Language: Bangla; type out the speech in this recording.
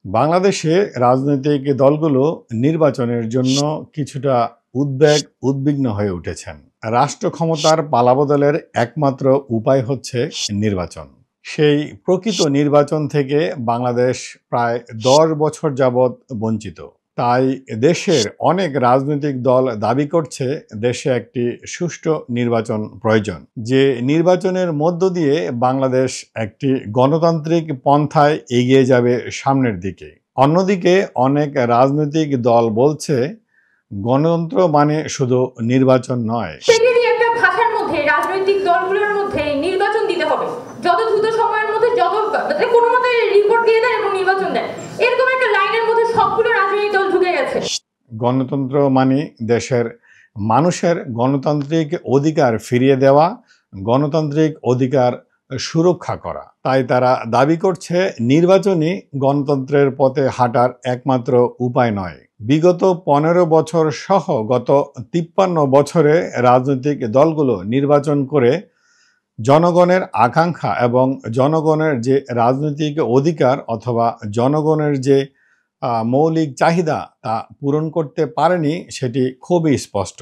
বাংলাদেশে রাজনৈতিক দলগুলো নির্বাচনের জন্য কিছুটা উদ্বিগ্ন হয়ে উঠেছেন। রাষ্ট্র ক্ষমতার পালাবদলের একমাত্র উপায় হচ্ছে নির্বাচন। সেই প্রকৃত নির্বাচন থেকে বাংলাদেশ প্রায় ১০ বছর যাবৎ বঞ্চিত। তাই দেশের অনেক রাজনৈতিক দল দাবি করছে দেশে একটি সুষ্ঠু নির্বাচন প্রয়োজন, যে নির্বাচনের মধ্য দিয়ে বাংলাদেশ একটি গণতান্ত্রিক পন্থায় এগিয়ে যাবে সামনের দিকে। অন্যদিকে অনেক রাজনৈতিক দল বলছে গণতন্ত্র মানে শুধু নির্বাচন নয়, একটা ভাষার মধ্যে রাজনৈতিক দলগুলোর মধ্যে নির্বাচন দিতে হবে, যত দ্রুত সময়ের মধ্যে, যত কোনো মতে রিপোর্ট দিয়ে দেন এবং নির্বাচন দেন, এরকম একটা লাইনের মধ্যে সবগুলো রাজনৈতিক দল ঢুকে গেছে। গণতন্ত্র মানে দেশের মানুষের গণতান্ত্রিক অধিকার ফিরিয়ে দেওয়া, গণতান্ত্রিক অধিকার সুরক্ষা করা। তাই তারা দাবি করছে নির্বাচনই গণতন্ত্রের পথে হাঁটার একমাত্র উপায় নয়। বিগত ১৫ বছর সহ গত ৫৩ বছরে রাজনৈতিক দলগুলো নির্বাচন করে জনগণের আকাঙ্ক্ষা এবং জনগণের যে রাজনৈতিক অধিকার অথবা জনগণের যে মৌলিক চাহিদা তা পূরণ করতে পারেনি, সেটি খুবই স্পষ্ট।